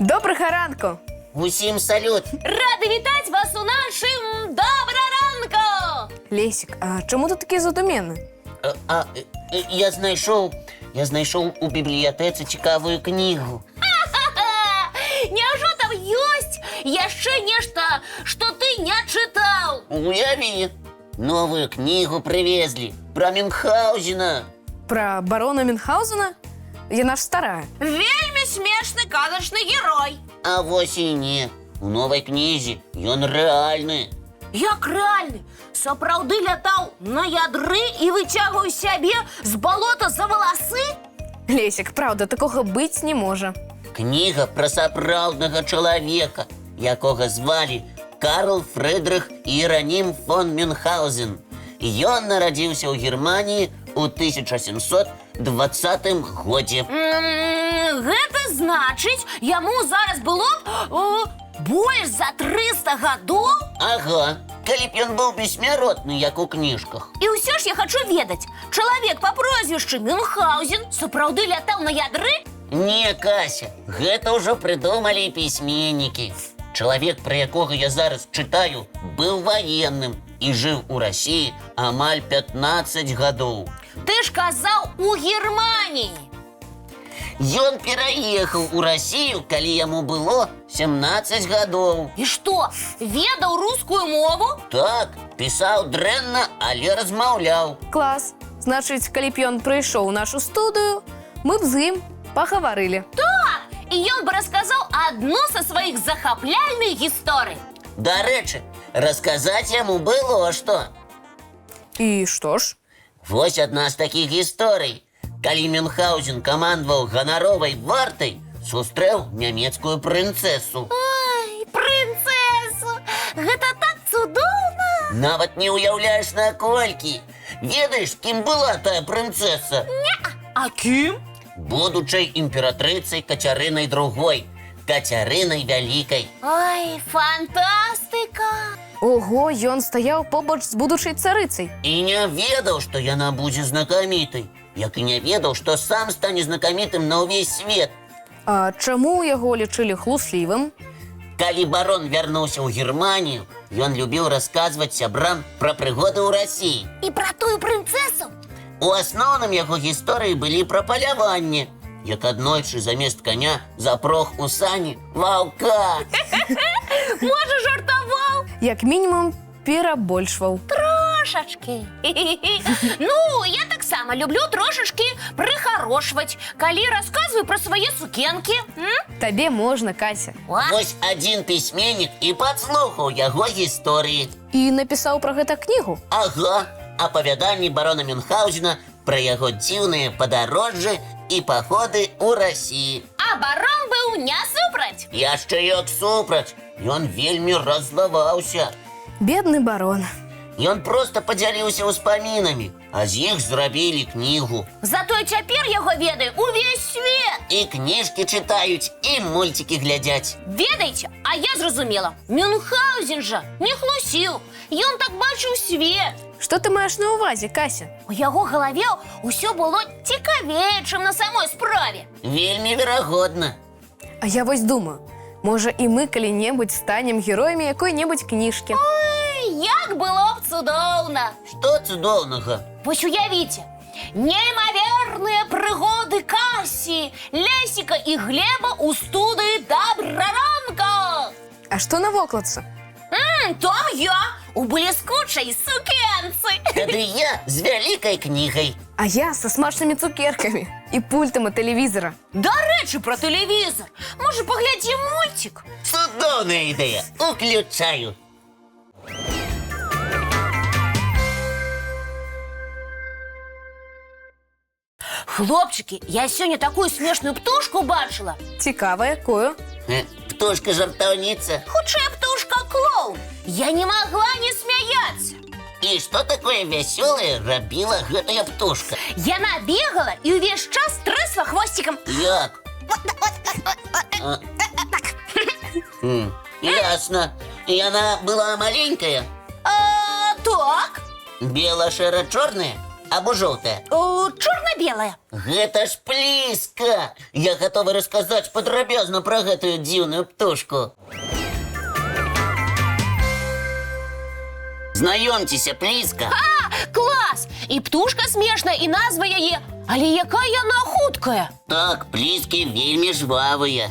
Доброго ранку! Усім салют! Рада вітати вас у нашим Добра ранку! Лесик, а чому ти такий задумінний? Я знайшов у бібліотеці цікаву книгу. Няўжо там ёсць яшчэ нешта, што ты не чытаў? Уяві, новую книгу привезли про Мюнхгаузена. Про барона Мюнхгаузена? Яна ж старая. Вельмі смешны казачны герой. А вось і не. У новай кнізе ён рэальны. Як рэальны, сапраўды лятаў на ядры і выцягваў сябе з балота за валасы? Лесик, правда, такога быць не можа. Кніга пра сапраўднага чалавека, якога звалі Карл Фрыдрых Іеранім фон Мюнхгаузен. Ён нарадзіўся ў Германіі ў 1720 годзе. Гэта значыць, яму зараз было больш за 300 гадоў? Ага, калі б ён быў бессмяротны, як у кніжках. І ўсё ж я хачу ведаць, чалавек па прозвішчы Мюнхгаузен сапраўды лятаў на ядры? Не, Кася, гэта ўжо прыдумалі пісьменнікі. Чалавек, пра якога я зараз чытаю, быў ваенным і жыў у Расіі амаль 15 гадоў. Ты ж казаў, у Германіі. Ён пераехаў у Расію, калі яму было 17 гадоў. І што, ведаў рускую мову? Так, пісаў дрэнна, але размаўляў. Клас. Значыць, калі б ён прыйшоў у нашу студыю, мы б з ім пагаварылі. Так, і ён бы расказаў адну са сваіх захапляльных гісторый. Дарэчы, расказаць яму было што. І што ж? Вось адна з такіх гісторый. Калі Мюнхгаузен камандаваў ганаровай вартай, сустрэў нямецкую прынцэсу. Ой, прынцэсу! Гэта так цудоўна! Нават не ўяўляеш наколькі. Ведаеш, кім была тая прынцэса? А кім? Будучай імператрыцай Кацярынай II, Кацярынай Вялікай. Ой, фантастыка! Ого, ён стаяў побач з будучай царыцай. І не ведаў, што яна будзе знакамітай. Як і не ведаў, што сам стане знакамітым на ўвесь свет. А чаму яго лічылі хлуслівым? Калі барон вярнуўся ў Германію, ён любіў расказваць сябрам пра прыгоды ў Расіі. І пра тую прынцэсу? У асноўным яго гісторыі былі пра паляванне, як аднойчы замест каня запрог у сані ваўка. Можа, жартаваў? Як мінімум, перабольшваў. Трошачкі. Ну, я таксама люблю трошачкі прыхарошваць, калі расказваю пра свае сукенкі. Табе можна, Кася. Вось адзін пісьменнік і падслухаў яго гісторыі. І напісаў пра гэта кнігу. Ага, апавяданні барона Мюнхгаузена пра яго дзіўныя падарожжы і паходы ў Расіі. А барон быў не супраць. Яшчэ як супраць, ён вельмі раззлаваўся. Бедны барон. Ён проста падзяліўся ўспамінамі, а з іх зрабілі кнігу. Затое цяпер яго ведае увесь свет. І кніжкі чытаюць, і мульцікі глядзяць. Ведаеце, а я зразумела, Мюнхгаузен жа не хлусіў. Ён так бачыў свет. Што ты маеш на ўвазе, Кася? У яго галаве ўсё было цікавей, чым на самой справе. Вельмі верагодна. А я вось думаю, можа і мы калі-небудзь станем героямі якой-небудзь кніжкі. Ой, як было б цудоўна. Што цудоўнага? Вось уявіце, неймаверныя прыгоды Касі, Лесіка і Глеба ў студыі Добра ранку. А што на вокладцы? Там я у бліскучай сукенцы. Тады я з вялікай кнігай. А я са смачнымі цукеркамі і пультам ад тэлевізара. Дарэчы, пра тэлевізар. Можа, паглядзім мульцік? Цудоўная ідэя. Уключаю. Хлопчыкі, я сёння такую смешную птушку бачыла. Цікава, якую? Птушка жартаўніца. Хутчэй птушка-клоун. Я не магла не смяяцца. І што такое вясёлае рабіла гэтая птушка? Яна бегала і ўвесь час трэсла хвосцікам. Як? Ясна. Яна была маленькая? Так. Бела-шэра-чорная або жоўтая? Чорна белая. Гэта ж пліска! Я гатовы расказаць падрабязна пра гэтую дзіўную птушку. Знаёмцеся, пліска. Клас! І птушка смешная, і назва яе. Але якая яна хуткая. Так, пліскі вельмі жвавыя.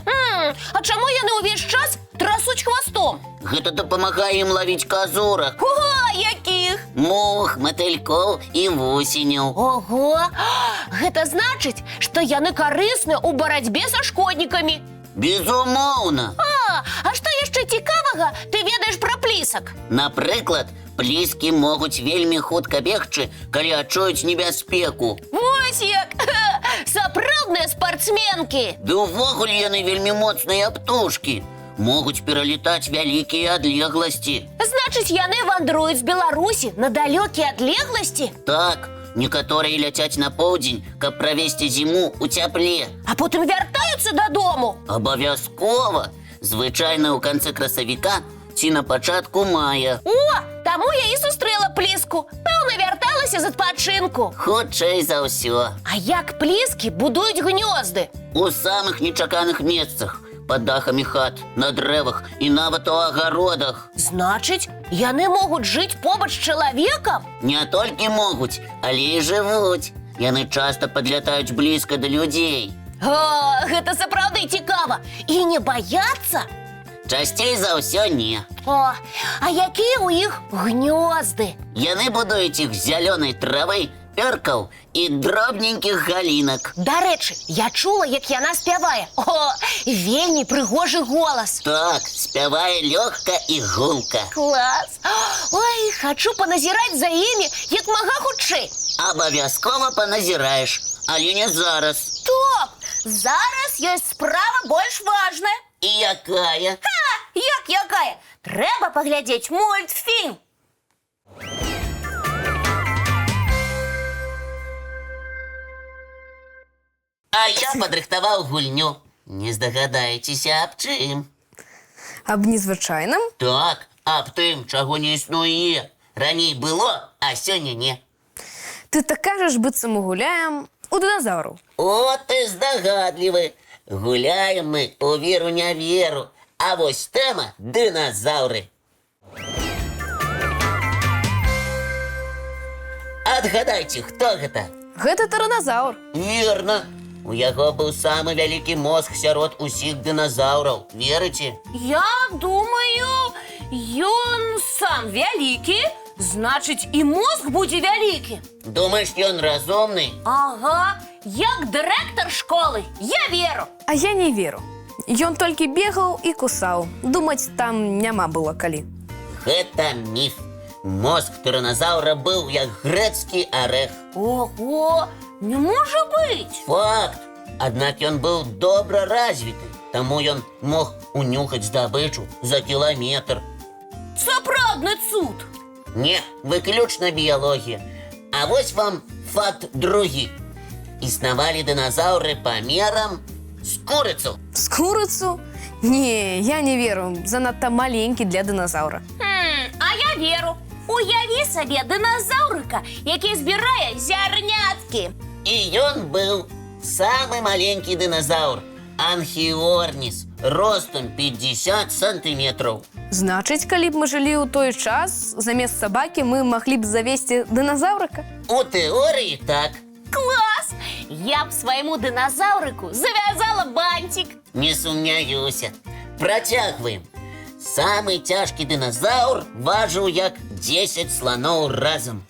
А чаму яны ўвесь час трасуць хвастом? Гэта дапамагае ім лавіць казурак, Ого, якіх? мух, матылькоў і вусеняў. Ого! Гэта значыць, што яны карысныя ў барацьбе са шкоднікамі. Безумоўна. А што яшчэ цікавага ты ведаеш пра плісак? Напрыклад, пліскі могуць вельмі хутка бегчы, калі адчуюць небяспеку. Вось як! Сапраўдныя спартсменкі! Ды ўвогуле яны вельмі моцныя птушкі. Могуць пералетаць вялікія адлегласці. Значыць, яны вандруюць з Беларусі на далёкія адлегласці? Так, некаторыя ляцяць на поўдзень, каб правесці зіму ў цяпле. А потым вяртаюцца дадому? Абавязкова. Звычайна ў канцы красавіка ці на пачатку мая. О, таму я і сустрэла пліску. Пэўна, вярталася з адпачынку. Хутчэй за ўсё. А як пліскі будуюць гнёзды? У самых нечаканых месцах. Пад дахамі хат, на дрэвах і нават у агародах. Значыць, яны могуць жыць побач з чалавекам? Не толькі могуць, але і жывуць. Яны часта падлятаюць блізка да людзей. Гэта сапраўды цікава. І не баяцца? Часцей за ўсё не. А якія ў іх гнёзды? Яны будуюць іх з зялёнай травы, пёркаў і дробненькіх галінак. Дарэчы, я чула, як яна спявае. Вельмі прыгожы голас. Так, спявае лёгка і гулка. Клас! Ой, хачу паназіраць за імі, як мага хутчэй. Абавязкова паназіраеш, але не зараз. Стоп! Зараз ёсць справа больш важная. І якая? Як якая? Трэба паглядзець мультфільм. А я падрыхтаваў гульню. Не здагадаецеся, аб чым? Аб незвычайным? Так, аб тым, чаго не існуе. Раней было, а сёння не. Ты так кажаш, быццам мы гуляем у дыназаўраў. О, ты здагадлівы. Гуляем мы у веру-не веру. А вось тэма – дыназаўры. Адгадайце, хто гэта? Гэта тыраназаўр. Верна. У яго быў самы вялікі мозг сярод усіх дыназаўраў. Верыце? Я думаю, ён сам вялікі, значыць, і мозг будзе вялікі. Думаеш, ён разумны? Ага, як дырэктар школы, я веру. А я не веру. Ён толькі бегаў і кусаў. Думаць там няма было калі. Гэта міф. Мозг тыраназаўра быў як грэцкі арэх. Ого, не можа быць. Факт. Аднак ён быў добра развіты, таму ён мог унюхаць здабычу за кіламетр. Сапраўдны цуд. Не, выключна біялогія. А вось вам факт другі. Існавалі дыназаўры памерам з курыцу. З курыцу? Не, я не веру. Занадта маленькі для дыназаўра. А я веру. Уяві сабе дыназаўрыка, які збірае зярняткі. І ён быў самы маленькі дыназаўр. Анхіорніс, ростам 50 сантыметраў. Значыць, калі б мы жылі ў той час, замест сабакі мы маглі б завесці дыназаўрыка? У тэорыі так. Клас! Я б свайму дыназаўрыку завязала бантик. Не сумняюся. Працягваем. Самы цяжкі дыназаўр важыў як 10 сланоў разам.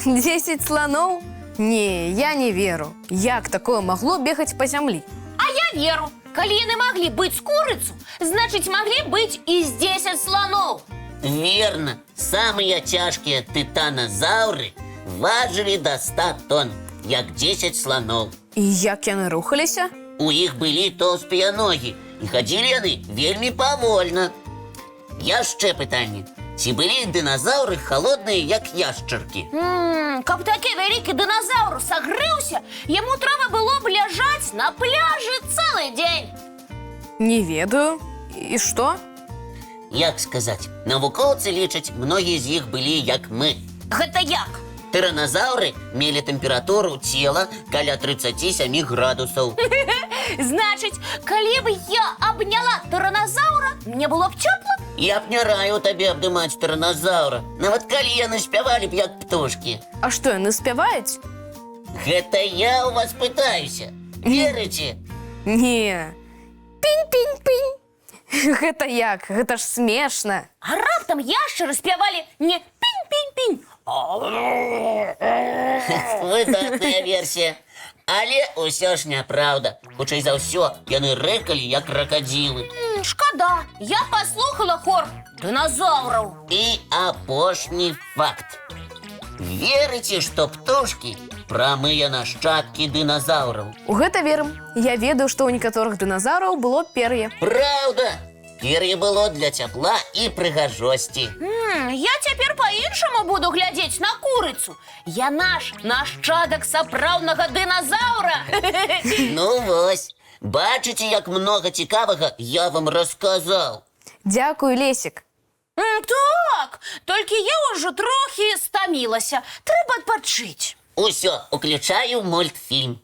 10 сланоў? Не, я не веру. Як такое магло бегаць па зямлі? А я веру. Калі яны маглі быць з курыцу, значыць, маглі быць і з 10 сланоў. Верна. Самыя цяжкія тытаназаўры важылі да 100 тонн, як 10 сланоў. І як яны рухаліся? У іх былі тоўстыя ногі, і хадзілі яны вельмі павольна. Яшчэ пытанне. Ці былі дыназаўры халодныя, як яшчаркі? Каб такі вялікі дыназаўр сагрыўся, яму трэба было б ляжаць на пляжы цэлы дзень. Не ведаю. І што? Як сказаць, навукоўцы лічаць, многія з іх былі як мы. Гэта як? Тираназаўры мелі тэмпературу цела каля 37 градусаў. Значыць, калі б я абняла тираназаўра, мне было б цёпла? Я б не раю табе абдымаць тираназаўра, нават калі яны спявалі б як птушкі. А што, яны спяваюць? Гэта я ў вас пытаюся. Верыце? Не. Пінь-пінь-пінь. Гэта як? Гэта ж смешна. А раптам яшчары спявалі не пінь-пінь-пінь. Выдатная версія. Але ўсё ж няпраўда. Хутчэй за ўсё, яны рэкалі як кракадзілы. Шкада, я паслухала хор дыназаўраў. І апошні факт. Верыце, што птушкі прамыя нашчадкі дыназаўраў? У гэта верым. Я ведаю, што ў некаторых дыназаўраў было пер'е. Праўда! Пер'е было для цяпла і прыгажосці. Я цяпер па-іншаму буду глядзець на курыцу. Яна ж нашчадак сапраўднага дыназаўра. Ну вось, бачыце, як многа цікавага я вам расказаў. Дзякуй, Лесік. Так, толькі я ўжо трохі стамілася. Трэба адпачыць. Усё, уключаю мультфільм.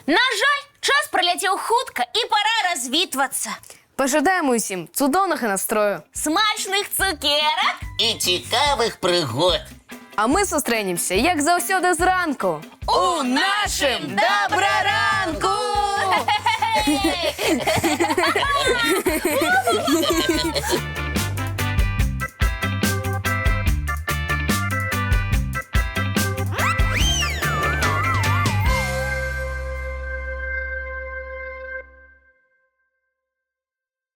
На жаль, час праляцеў хутка і пара развітвацца. Пажадаем усім цудоўнага настрою. Смачных цукерак! І цікавых прыгод. А мы сустрэнемся, як заўсёды зранку. У нашым Добраранку! Хе-хе-хе!